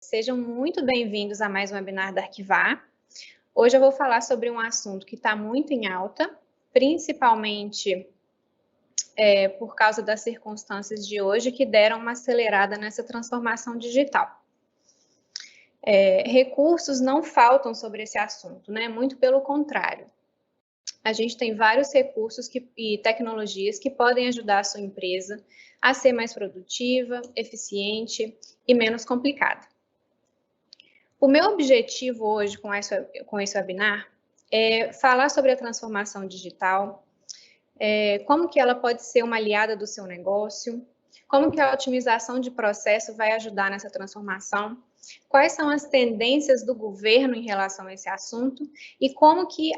Sejam muito bem-vindos a mais um webinar da Arquivar. Hoje eu vou falar sobre um assunto que está muito em alta, principalmente por causa das circunstâncias de hoje que deram uma acelerada nessa transformação digital. Recursos não faltam sobre esse assunto, né? Muito pelo contrário. A gente tem vários recursos e tecnologias que podem ajudar a sua empresa a ser mais produtiva, eficiente e menos complicada. O meu objetivo hoje com esse webinar é falar sobre a transformação digital, como que ela pode ser uma aliada do seu negócio, como que a otimização de processo vai ajudar nessa transformação, quais são as tendências do governo em relação a esse assunto e como que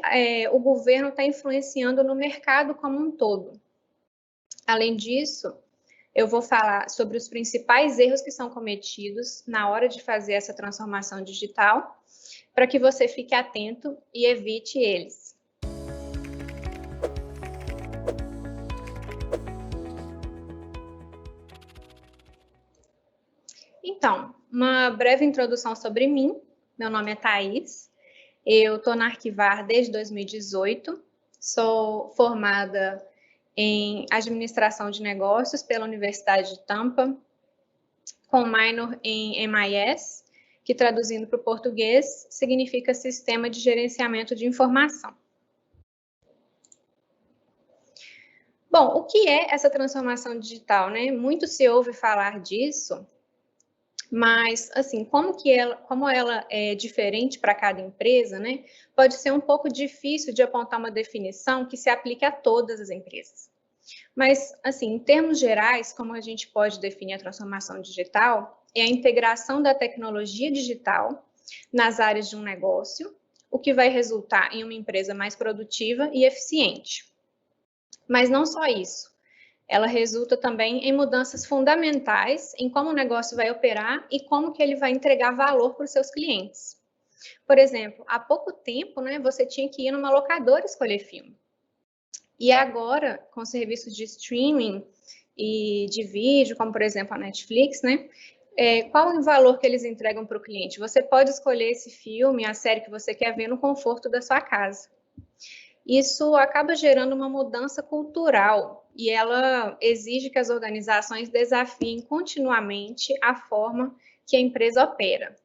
o governo está influenciando no mercado como um todo. Além disso, eu vou falar sobre os principais erros que são cometidos na hora de fazer essa transformação digital, para que você fique atento e evite eles. Então, uma breve introdução sobre mim. Meu nome é Thaís, eu estou na Arquivar desde 2018, sou formada em Administração de Negócios pela Universidade de Tampa, com minor em MIS, que traduzindo para o português significa Sistema de Gerenciamento de Informação. Bom, o que é essa transformação digital, né? Muito se ouve falar disso, mas, assim, como ela é diferente para cada empresa, né? Pode ser um pouco difícil de apontar uma definição que se aplique a todas as empresas. Mas, assim, em termos gerais, como a gente pode definir a transformação digital, é a integração da tecnologia digital nas áreas de um negócio, o que vai resultar em uma empresa mais produtiva e eficiente. Mas não só isso. Ela resulta também em mudanças fundamentais em como o negócio vai operar e como que ele vai entregar valor para os seus clientes. Por exemplo, há pouco tempo, né, você tinha que ir numa locadora escolher filme. E agora, com serviços de streaming e de vídeo, como por exemplo a Netflix, né? Qual o valor que eles entregam para o cliente? Você pode escolher esse filme, a série que você quer ver no conforto da sua casa. Isso acaba gerando uma mudança cultural e ela exige que as organizações desafiem continuamente a forma que a empresa opera.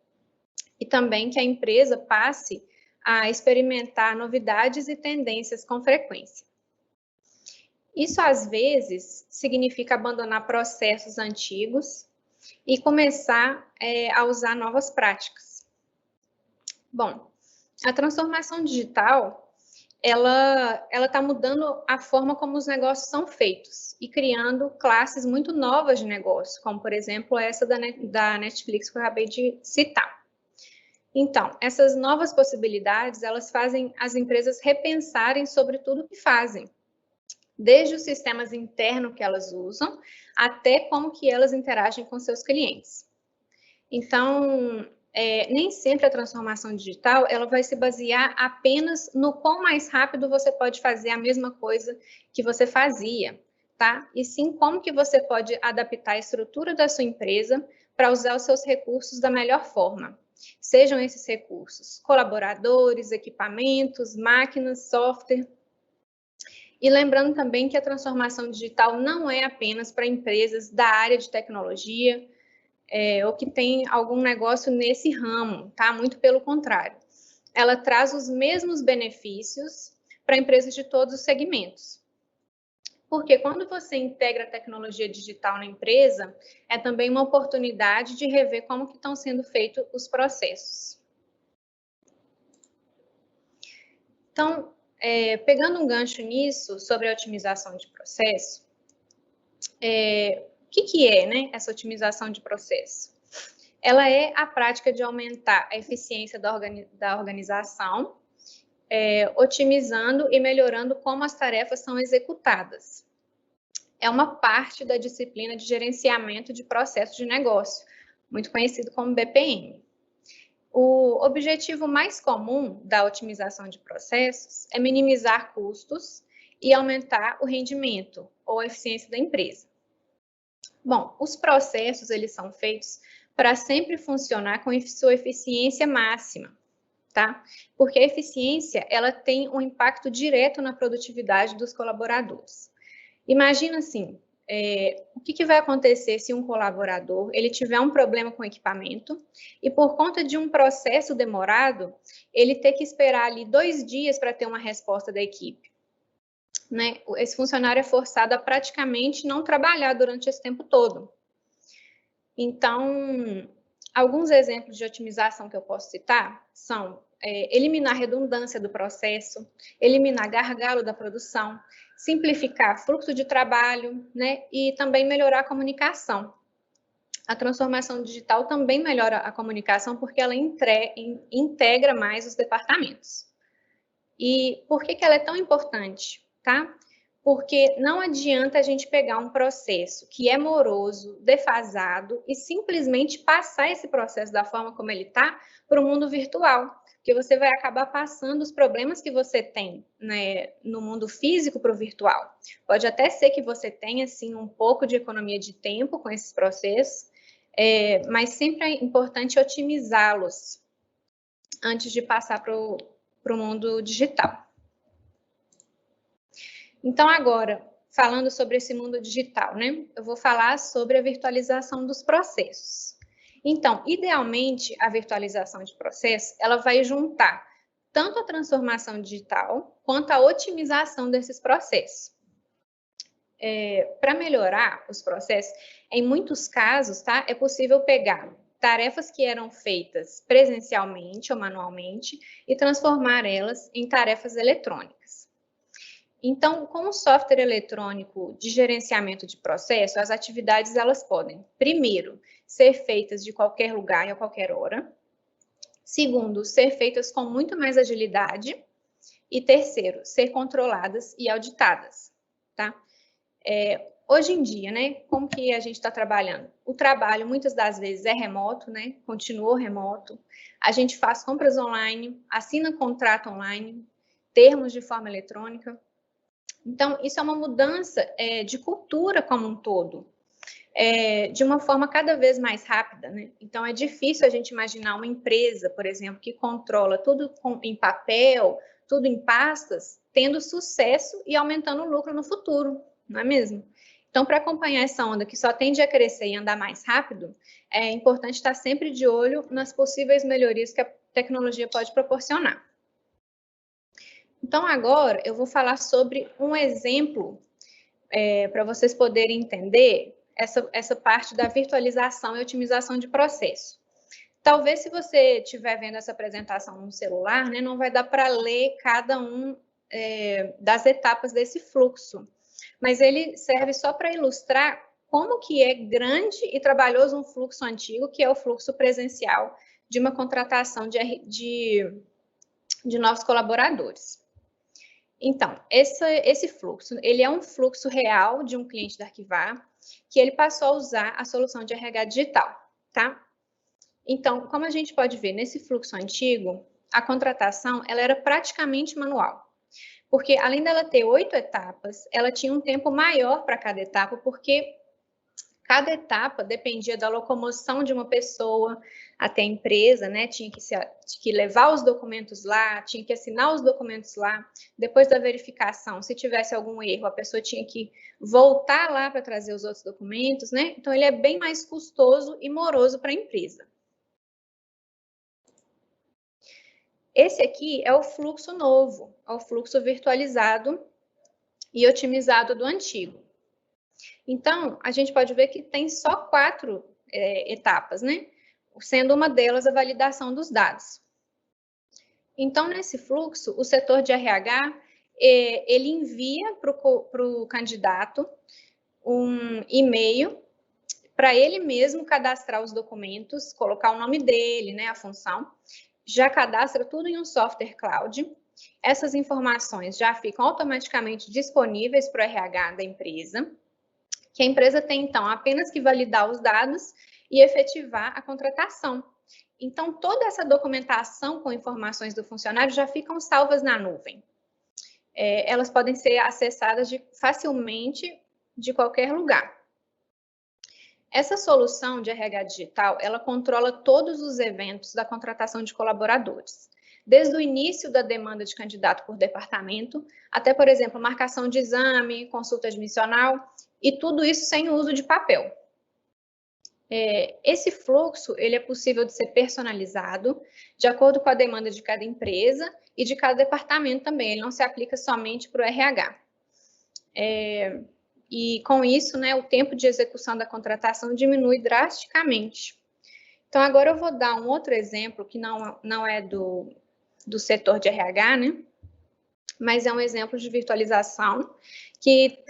E também que a empresa passe a experimentar novidades e tendências com frequência. Isso, às vezes, significa abandonar processos antigos e começar a usar novas práticas. Bom, a transformação digital, ela está mudando a forma como os negócios são feitos e criando classes muito novas de negócio, como, por exemplo, essa da Netflix que eu acabei de citar. Então, essas novas possibilidades, elas fazem as empresas repensarem sobre tudo o que fazem, desde os sistemas internos que elas usam, até como que elas interagem com seus clientes. Então, nem sempre a transformação digital ela vai se basear apenas no quão mais rápido você pode fazer a mesma coisa que você fazia, tá? E sim como que você pode adaptar a estrutura da sua empresa para usar os seus recursos da melhor forma. Sejam esses recursos colaboradores, equipamentos, máquinas, software. E lembrando também que a transformação digital não é apenas para empresas da área de tecnologia ou que tem algum negócio nesse ramo, tá? Muito pelo contrário. Ela traz os mesmos benefícios para empresas de todos os segmentos. Porque quando você integra a tecnologia digital na empresa, é também uma oportunidade de rever como que estão sendo feitos os processos. Então, pegando um gancho nisso, sobre a otimização de processo, o que é, né, essa otimização de processo? Ela é a prática de aumentar a eficiência da organização, otimizando e melhorando como as tarefas são executadas. É uma parte da disciplina de gerenciamento de processos de negócio, muito conhecido como BPM. O objetivo mais comum da otimização de processos é minimizar custos e aumentar o rendimento ou a eficiência da empresa. Bom, os processos, eles são feitos para sempre funcionar com sua eficiência máxima, tá? Porque a eficiência, ela tem um impacto direto na produtividade dos colaboradores. Imagina assim, o que vai acontecer se um colaborador ele tiver um problema com o equipamento e por conta de um processo demorado, ele ter que esperar ali 2 dias para ter uma resposta da equipe, né? Esse funcionário é forçado a praticamente não trabalhar durante esse tempo todo. Então, alguns exemplos de otimização que eu posso citar são eliminar a redundância do processo, eliminar gargalo da produção, simplificar fluxo de trabalho, né, e também melhorar a comunicação. A transformação digital também melhora a comunicação porque ela integra mais os departamentos. E por que ela é tão importante, tá? Porque não adianta a gente pegar um processo que é moroso, defasado e simplesmente passar esse processo da forma como ele está para o mundo virtual, porque você vai acabar passando os problemas que você tem, né, no mundo físico para o virtual. Pode até ser que você tenha, assim, um pouco de economia de tempo com esses processos, mas sempre é importante otimizá-los antes de passar para o mundo digital. Então, agora, falando sobre esse mundo digital, né? Eu vou falar sobre a virtualização dos processos. Então, idealmente, a virtualização de processos, ela vai juntar tanto a transformação digital quanto a otimização desses processos. Para melhorar os processos, em muitos casos, tá? É possível pegar tarefas que eram feitas presencialmente ou manualmente e transformar elas em tarefas eletrônicas. Então, com o software eletrônico de gerenciamento de processo, as atividades elas podem, primeiro, ser feitas de qualquer lugar e a qualquer hora. Segundo, ser feitas com muito mais agilidade. E terceiro, ser controladas e auditadas, tá? Hoje em dia, né, como que a gente está trabalhando? O trabalho, muitas das vezes, é remoto, né? Continuou remoto. A gente faz compras online, assina contrato online, termos de forma eletrônica. Então, isso é uma mudança de cultura como um todo, de uma forma cada vez mais rápida, né? Então, é difícil a gente imaginar uma empresa, por exemplo, que controla tudo em papel, tudo em pastas, tendo sucesso e aumentando o lucro no futuro, não é mesmo? Então, para acompanhar essa onda que só tende a crescer e andar mais rápido, é importante estar sempre de olho nas possíveis melhorias que a tecnologia pode proporcionar. Então, agora eu vou falar sobre um exemplo para vocês poderem entender essa parte da virtualização e otimização de processo. Talvez, se você estiver vendo essa apresentação no celular, né, não vai dar para ler cada um das etapas desse fluxo, mas ele serve só para ilustrar como que é grande e trabalhoso um fluxo antigo, que é o fluxo presencial de uma contratação de novos colaboradores. Então, esse fluxo, ele é um fluxo real de um cliente da Arquivar, que ele passou a usar a solução de RH digital, tá? Então, como a gente pode ver nesse fluxo antigo, a contratação, ela era praticamente manual. Porque, além dela ter 8 etapas, ela tinha um tempo maior para cada etapa, porque cada etapa dependia da locomoção de uma pessoa até a empresa, né? Tinha que levar os documentos lá, tinha que assinar os documentos lá. Depois da verificação, se tivesse algum erro, a pessoa tinha que voltar lá para trazer os outros documentos, né? Então, ele é bem mais custoso e moroso para a empresa. Esse aqui é o fluxo novo, é o fluxo virtualizado e otimizado do antigo. Então, a gente pode ver que tem só 4 etapas, né? Sendo uma delas a validação dos dados. Então, nesse fluxo, o setor de RH, ele envia para o candidato um e-mail para ele mesmo cadastrar os documentos, colocar o nome dele, né, a função, já cadastra tudo em um software cloud. Essas informações já ficam automaticamente disponíveis para o RH da empresa, que a empresa tem, então, apenas que validar os dados e efetivar a contratação. Então, toda essa documentação com informações do funcionário já ficam salvas na nuvem. Elas podem ser acessadas facilmente de qualquer lugar. Essa solução de RH digital, ela controla todos os eventos da contratação de colaboradores, desde o início da demanda de candidato por departamento, até, por exemplo, marcação de exame, consulta admissional, e tudo isso sem o uso de papel. Esse fluxo ele é possível de ser personalizado de acordo com a demanda de cada empresa e de cada departamento também, ele não se aplica somente para o RH. E com isso, né, o tempo de execução da contratação diminui drasticamente. Então, agora eu vou dar um outro exemplo que não é do setor de RH, né, mas é um exemplo de virtualização que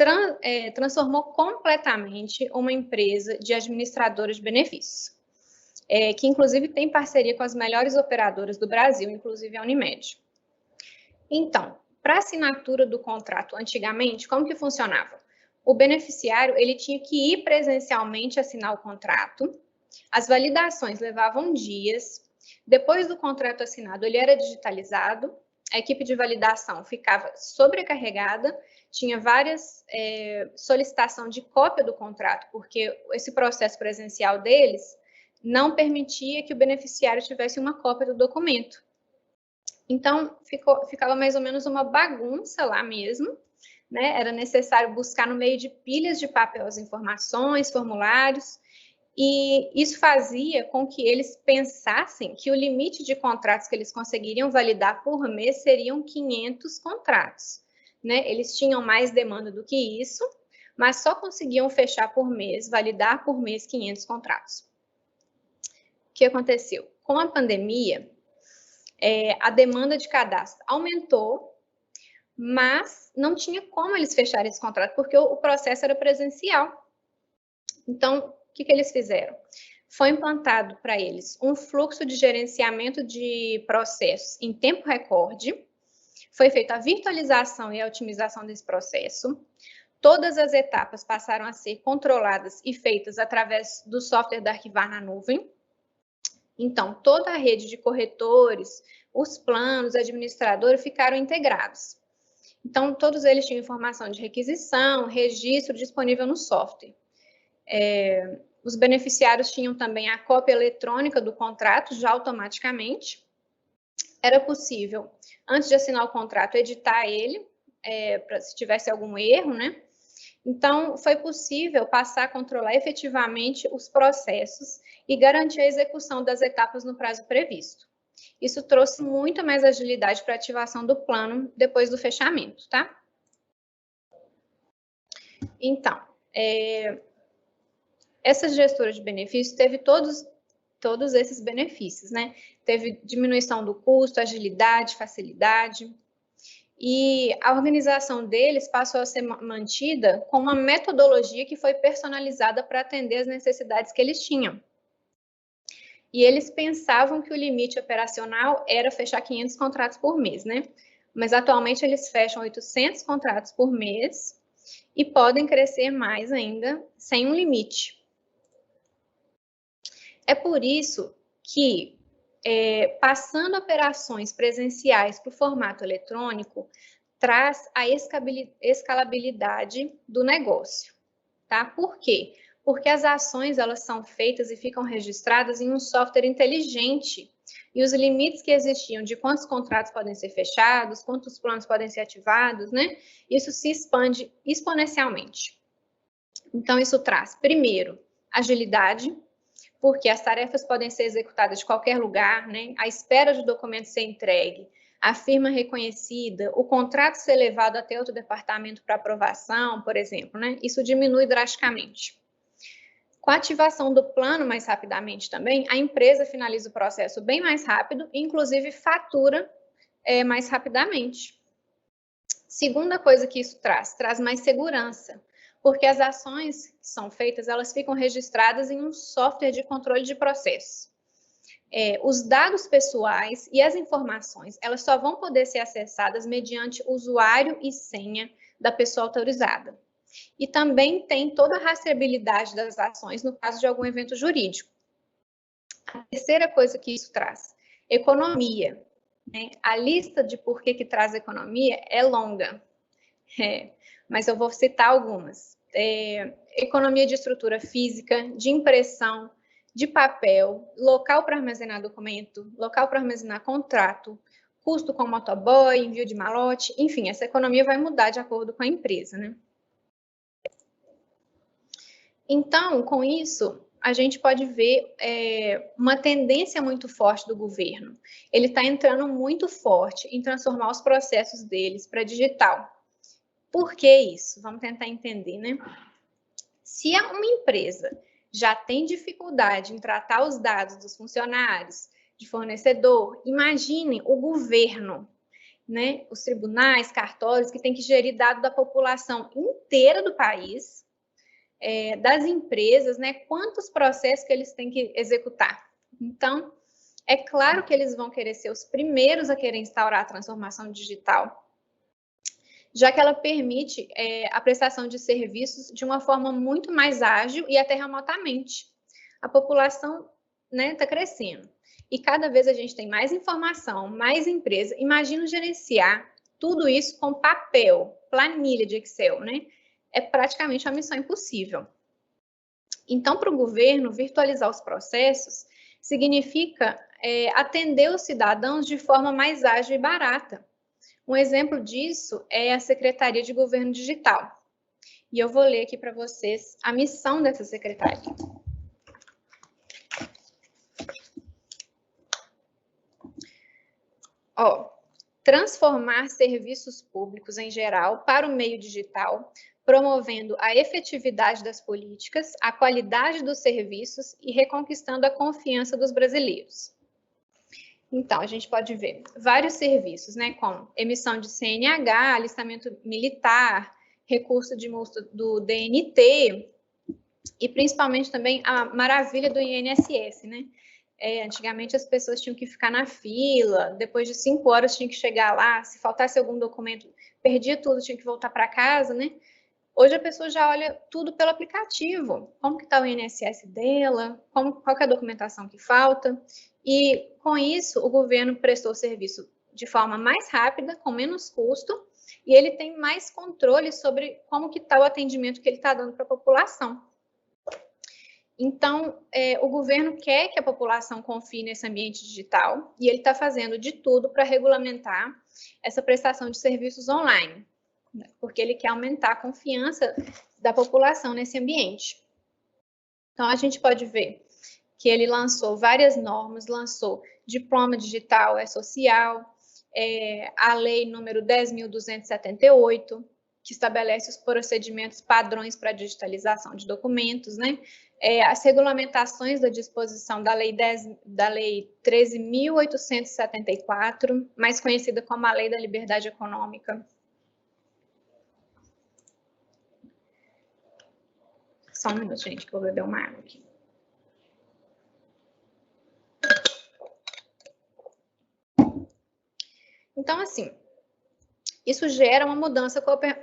transformou completamente uma empresa de administradora de benefícios, que inclusive tem parceria com as melhores operadoras do Brasil, inclusive a Unimed. Então, para a assinatura do contrato antigamente, como que funcionava? O beneficiário ele tinha que ir presencialmente assinar o contrato, as validações levavam dias, depois do contrato assinado ele era digitalizado, a equipe de validação ficava sobrecarregada, tinha várias solicitação de cópia do contrato, porque esse processo presencial deles não permitia que o beneficiário tivesse uma cópia do documento. Então, ficava mais ou menos uma bagunça lá mesmo, né? Era necessário buscar no meio de pilhas de papel as informações, formulários, e isso fazia com que eles pensassem que o limite de contratos que eles conseguiriam validar por mês seriam 500 contratos, né? Eles tinham mais demanda do que isso, mas só conseguiam fechar por mês, validar por mês 500 contratos. O que aconteceu? Com a pandemia, a demanda de cadastro aumentou, mas não tinha como eles fecharem esse contrato, porque o processo era presencial. Então, o que eles fizeram? Foi implantado para eles um fluxo de gerenciamento de processos em tempo recorde, foi feita a virtualização e a otimização desse processo, todas as etapas passaram a ser controladas e feitas através do software da Arquivar na nuvem. Então, toda a rede de corretores, os planos, administradores ficaram integrados. Então, todos eles tinham informação de requisição, registro disponível no software. Os beneficiários tinham também a cópia eletrônica do contrato já automaticamente. Era possível, antes de assinar o contrato, editar ele, se tivesse algum erro, né? Então, foi possível passar a controlar efetivamente os processos e garantir a execução das etapas no prazo previsto. Isso trouxe muita mais agilidade para a ativação do plano depois do fechamento, tá? Então, essa gestora de benefícios teve todos esses benefícios, né? Teve diminuição do custo, agilidade, facilidade. E a organização deles passou a ser mantida com uma metodologia que foi personalizada para atender as necessidades que eles tinham. E eles pensavam que o limite operacional era fechar 500 contratos por mês, né? Mas atualmente eles fecham 800 contratos por mês e podem crescer mais ainda sem um limite. É por isso que passando operações presenciais para o formato eletrônico, traz a escalabilidade do negócio, tá? Por quê? Porque as ações, elas são feitas e ficam registradas em um software inteligente, e os limites que existiam de quantos contratos podem ser fechados, quantos planos podem ser ativados, né? Isso se expande exponencialmente. Então, isso traz, primeiro, agilidade, porque as tarefas podem ser executadas de qualquer lugar, né? A espera de documento ser entregue, a firma reconhecida, o contrato ser levado até outro departamento para aprovação, por exemplo, né? Isso diminui drasticamente. Com a ativação do plano mais rapidamente também, a empresa finaliza o processo bem mais rápido, inclusive fatura mais rapidamente. Segunda coisa que isso traz mais segurança, porque as ações que são feitas, elas ficam registradas em um software de controle de processos. Os dados pessoais e as informações, elas só vão poder ser acessadas mediante usuário e senha da pessoa autorizada. E também tem toda a rastreabilidade das ações no caso de algum evento jurídico. A terceira coisa que isso traz, economia, né? A lista de por que traz economia é longa, mas eu vou citar algumas. economia de estrutura física, de impressão, de papel, local para armazenar documento, local para armazenar contrato, custo com motoboy, envio de malote, enfim, essa economia vai mudar de acordo com a empresa, né? Então, com isso, a gente pode ver uma tendência muito forte do governo. Ele está entrando muito forte em transformar os processos deles para digital. Por que isso? Vamos tentar entender, né? Se uma empresa já tem dificuldade em tratar os dados dos funcionários, de fornecedor, imagine o governo, né? Os tribunais, cartórios, que tem que gerir dados da população inteira do país, das empresas, né? Quantos processos que eles têm que executar. Então, é claro que eles vão querer ser os primeiros a querer instaurar a transformação digital, já que ela permite a prestação de serviços de uma forma muito mais ágil e até remotamente. A população, né, está crescendo. E cada vez a gente tem mais informação, mais empresa. Imagina gerenciar tudo isso com papel, planilha de Excel, né? É praticamente uma missão impossível. Então, para o governo, virtualizar os processos significa atender os cidadãos de forma mais ágil e barata. Um exemplo disso é a Secretaria de Governo Digital. E eu vou ler aqui para vocês a missão dessa secretaria. Transformar serviços públicos em geral para o meio digital, promovendo a efetividade das políticas, a qualidade dos serviços e reconquistando a confiança dos brasileiros. Então, a gente pode ver vários serviços, né, como emissão de CNH, alistamento militar, recurso de multa do DNT e principalmente também a maravilha do INSS, né? Antigamente as pessoas tinham que ficar na fila, depois de 5 horas tinha que chegar lá, se faltasse algum documento, perdia tudo, tinha que voltar para casa, né? Hoje a pessoa já olha tudo pelo aplicativo, como que está o INSS dela, qual que é a documentação que falta, e com isso o governo prestou o serviço de forma mais rápida, com menos custo, e ele tem mais controle sobre como que está o atendimento que ele está dando para a população. Então, o governo quer que a população confie nesse ambiente digital e ele está fazendo de tudo para regulamentar essa prestação de serviços online, porque ele quer aumentar a confiança da população nesse ambiente. Então, a gente pode ver que ele lançou várias normas, lançou diploma digital, social, a lei número 10.278, que estabelece os procedimentos padrões para a digitalização de documentos, né? As regulamentações da disposição da lei 13.874, mais conhecida como a Lei da Liberdade Econômica. Só um minuto, gente, que eu vou beber uma água aqui. Então, assim, isso gera uma mudança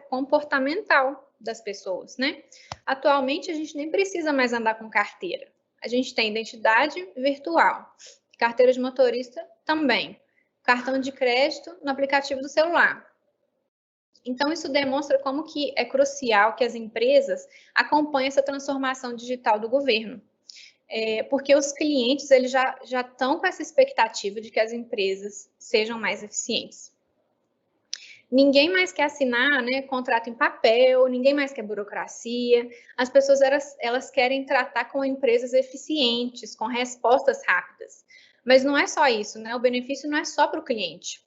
comportamental das pessoas, né? Atualmente, a gente nem precisa mais andar com carteira. A gente tem identidade virtual, carteira de motorista também, cartão de crédito no aplicativo do celular. Então, isso demonstra como que é crucial que as empresas acompanhem essa transformação digital do governo. Porque os clientes eles já estão com essa expectativa de que as empresas sejam mais eficientes. Ninguém mais quer assinar, né, contrato em papel, ninguém mais quer burocracia. As pessoas elas querem tratar com empresas eficientes, com respostas rápidas. Mas não é só isso, né? O benefício não é só para o cliente.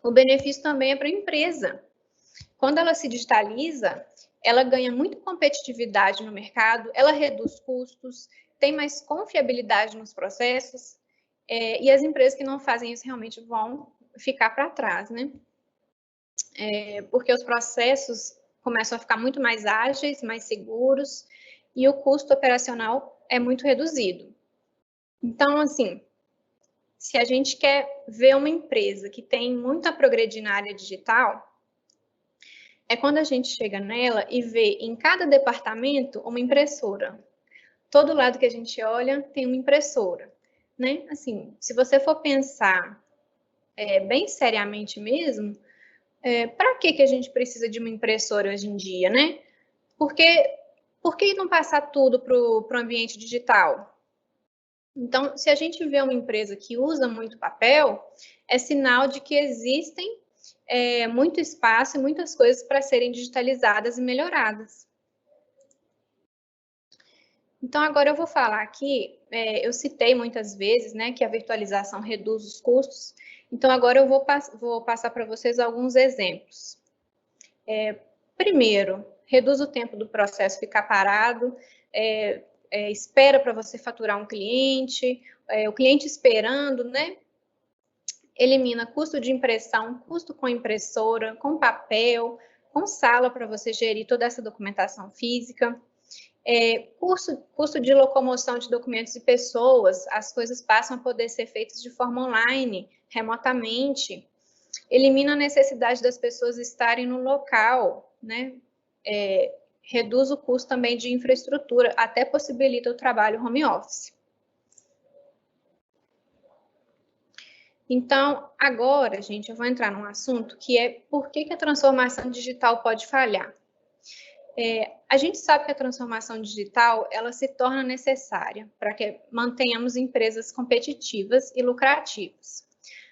O benefício também é para a empresa. Quando ela se digitaliza, ela ganha muita competitividade no mercado, ela reduz custos, tem mais confiabilidade nos processos, e as empresas que não fazem isso realmente vão ficar para trás, né? Porque os processos começam a ficar muito mais ágeis, mais seguros, e o custo operacional é muito reduzido. Então, assim, se a gente quer ver uma empresa que tem muito a progredir na área digital, é quando a gente chega nela e vê em cada departamento uma impressora. Todo lado que a gente olha tem uma impressora, né? Assim, se você for pensar bem seriamente mesmo, para que a gente precisa de uma impressora hoje em dia, né? Porque Por que não passar tudo para o ambiente digital? Então, se a gente vê uma empresa que usa muito papel, é sinal de que existem muito espaço e muitas coisas para serem digitalizadas e melhoradas. Então, agora eu vou falar aqui, eu citei muitas vezes, né, que a virtualização reduz os custos. Então, agora eu vou passar para vocês alguns exemplos. Primeiro, reduz o tempo do processo ficar parado, espera para você faturar um cliente, o cliente esperando, né? Elimina custo de impressão, custo com impressora, com papel, com sala para você gerir toda essa documentação física. Custo de locomoção de documentos e pessoas, as coisas passam a poder ser feitas de forma online, remotamente. Elimina a necessidade das pessoas estarem no local, né? Reduz o custo também de infraestrutura, até possibilita o trabalho home office. Então, agora, gente, eu vou entrar num assunto que é por que a transformação digital pode falhar. A gente sabe que a transformação digital ela se torna necessária para que mantenhamos empresas competitivas e lucrativas.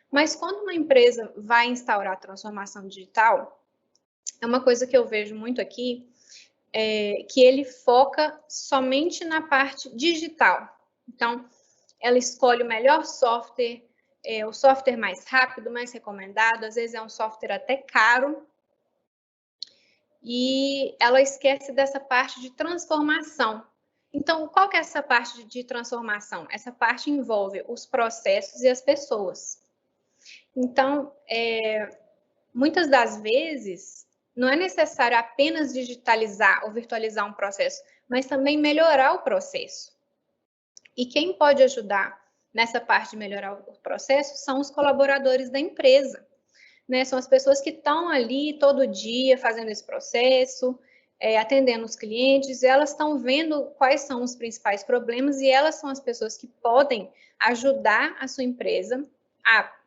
Mas quando uma empresa vai instaurar a transformação digital, é uma coisa que eu vejo muito aqui, que ele foca somente na parte digital. Então, ela escolhe o melhor software, o software mais rápido, mais recomendado, às vezes é um software até caro, e ela esquece dessa parte de transformação. Então, qual que é essa parte de transformação? Essa parte envolve os processos e as pessoas. Então, muitas das vezes, não é necessário apenas digitalizar ou virtualizar um processo, mas também melhorar o processo. E quem pode ajudar nessa parte de melhorar o processo são os colaboradores da empresa. Né? São as pessoas que estão ali todo dia fazendo esse processo, atendendo os clientes, elas estão vendo quais são os principais problemas e elas são as pessoas que podem ajudar a sua empresa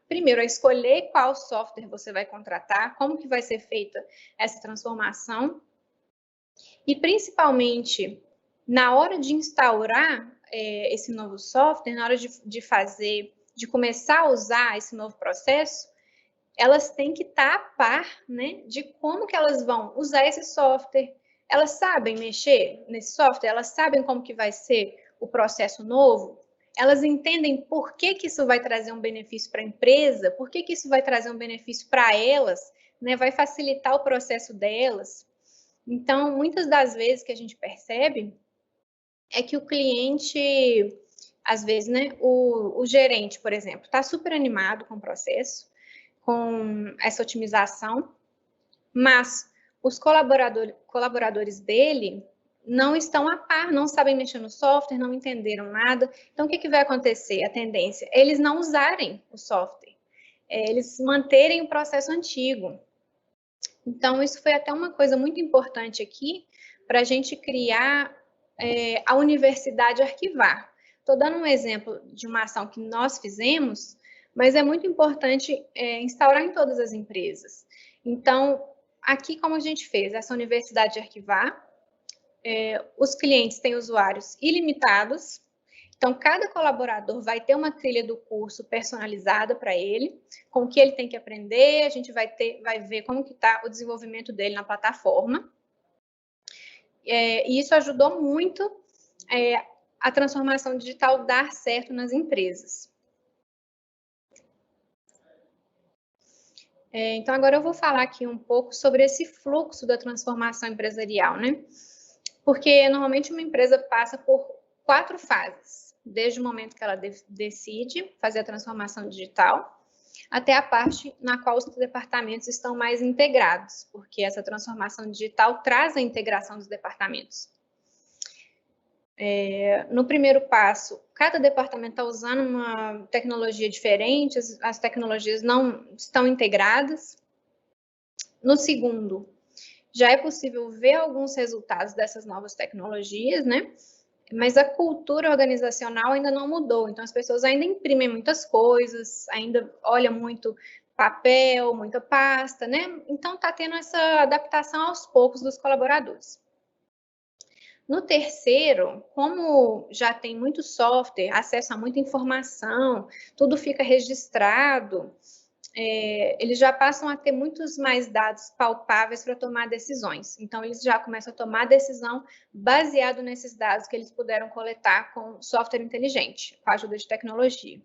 primeiro, a escolher qual software você vai contratar, como que vai ser feita essa transformação e, principalmente, na hora de instaurar esse novo software, na hora de começar a usar esse novo processo, elas têm que estar a par, né, de como que elas vão usar esse software. Elas sabem mexer nesse software? Elas sabem como que vai ser o processo novo? Elas entendem por que isso vai trazer um benefício para a empresa? Por que isso vai trazer um benefício para elas? Né? Vai facilitar o processo delas? Então, muitas das vezes que a gente percebe é que o cliente, às vezes, né, o gerente, por exemplo, está super animado com o processo, com essa otimização, mas os colaboradores dele não estão a par, não sabem mexer no software, não entenderam nada. Então, o que vai acontecer? A tendência é eles não usarem o software, eles manterem o processo antigo. Então, isso foi até uma coisa muito importante aqui para a gente criar a Universidade Arquivar. Estou dando um exemplo de uma ação que nós fizemos, mas é muito importante instaurar em todas as empresas. Então, aqui como a gente fez essa Universidade Arquivar, os clientes têm usuários ilimitados, então cada colaborador vai ter uma trilha do curso personalizada para ele, com o que ele tem que aprender, a gente vai ver como que está o desenvolvimento dele na plataforma. E isso ajudou muito a transformação digital dar certo nas empresas. Então, agora eu vou falar aqui um pouco sobre esse fluxo da transformação empresarial, né? Porque normalmente uma empresa passa por 4 fases, desde o momento que ela decide fazer a transformação digital, até a parte na qual os departamentos estão mais integrados, porque essa transformação digital traz a integração dos departamentos. No primeiro passo, cada departamento está usando uma tecnologia diferente, as tecnologias não estão integradas. No segundo, já é possível ver alguns resultados dessas novas tecnologias, né? Mas a cultura organizacional ainda não mudou, então as pessoas ainda imprimem muitas coisas, ainda olham muito papel, muita pasta, né? Então está tendo essa adaptação aos poucos dos colaboradores. No terceiro, como já tem muito software, acesso a muita informação, tudo fica registrado, eles já passam a ter muitos mais dados palpáveis para tomar decisões. Então, eles já começam a tomar decisão baseado nesses dados que eles puderam coletar com software inteligente, com a ajuda de tecnologia.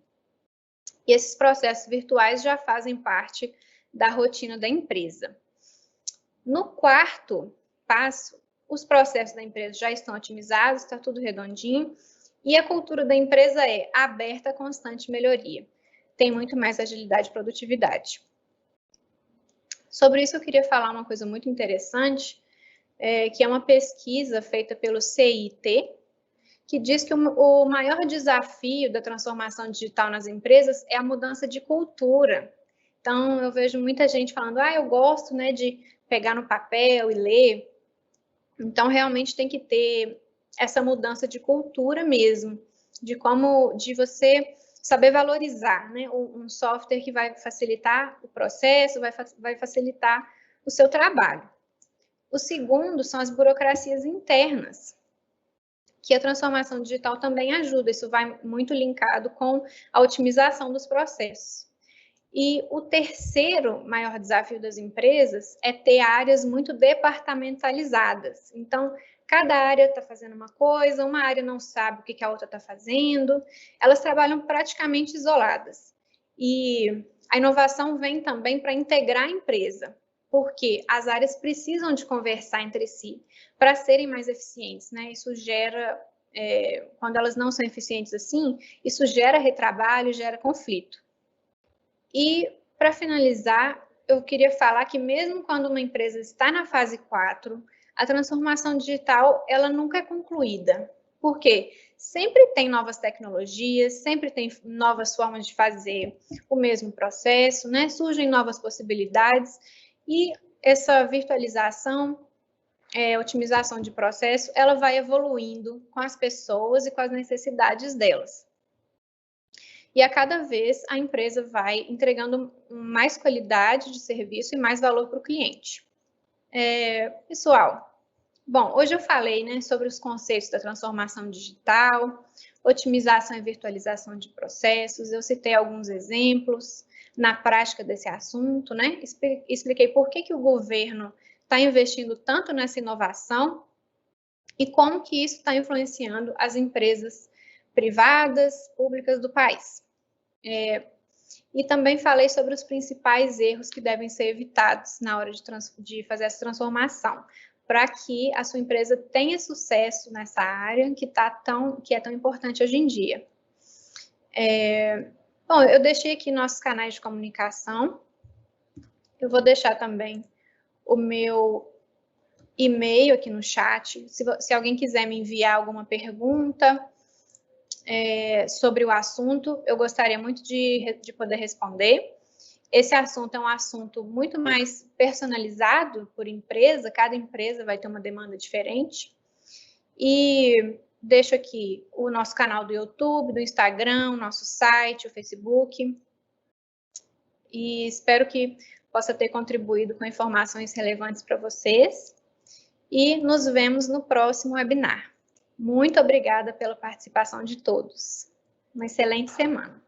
E esses processos virtuais já fazem parte da rotina da empresa. No quarto passo, os processos da empresa já estão otimizados, está tudo redondinho, e a cultura da empresa é aberta a constante melhoria. Tem muito mais agilidade e produtividade. Sobre isso, eu queria falar uma coisa muito interessante, que é uma pesquisa feita pelo CIT, que diz que o maior desafio da transformação digital nas empresas é a mudança de cultura. Então, eu vejo muita gente falando, eu gosto, né, de pegar no papel e ler. Então, realmente tem que ter essa mudança de cultura mesmo, de você saber valorizar, né, um software que vai facilitar o processo, vai facilitar o seu trabalho. O segundo são as burocracias internas, que a transformação digital também ajuda, isso vai muito linkado com a otimização dos processos. E o terceiro maior desafio das empresas é ter áreas muito departamentalizadas. Então, cada área está fazendo uma área não sabe o que a outra está fazendo, elas trabalham praticamente isoladas. E a inovação vem também para integrar a empresa, porque as áreas precisam de conversar entre si para serem mais eficientes, né? Isso gera, quando elas não são eficientes assim, isso gera retrabalho, gera conflito. E, para finalizar, eu queria falar que mesmo quando uma empresa está na fase 4, a transformação digital, ela nunca é concluída. Por quê? Sempre tem novas tecnologias, sempre tem novas formas de fazer o mesmo processo, né? Surgem novas possibilidades e essa virtualização, otimização de processo, ela vai evoluindo com as pessoas e com as necessidades delas. E a cada vez a empresa vai entregando mais qualidade de serviço e mais valor para o cliente. Pessoal, bom, hoje eu falei, né, sobre os conceitos da transformação digital, otimização e virtualização de processos, eu citei alguns exemplos na prática desse assunto, né, expliquei por que o governo está investindo tanto nessa inovação e como que isso está influenciando as empresas privadas, públicas do país. E também falei sobre os principais erros que devem ser evitados na hora de fazer essa transformação, para que a sua empresa tenha sucesso nessa área que é tão importante hoje em dia. Bom, eu deixei aqui nossos canais de comunicação. Eu vou deixar também o meu e-mail aqui no chat. Se alguém quiser me enviar alguma pergunta sobre o assunto, eu gostaria muito de poder responder. Esse assunto é um assunto muito mais personalizado por empresa, cada empresa vai ter uma demanda diferente. E deixo aqui o nosso canal do YouTube, do Instagram, o nosso site, o Facebook. E espero que possa ter contribuído com informações relevantes para vocês. E nos vemos no próximo webinar. Muito obrigada pela participação de todos. Uma excelente semana.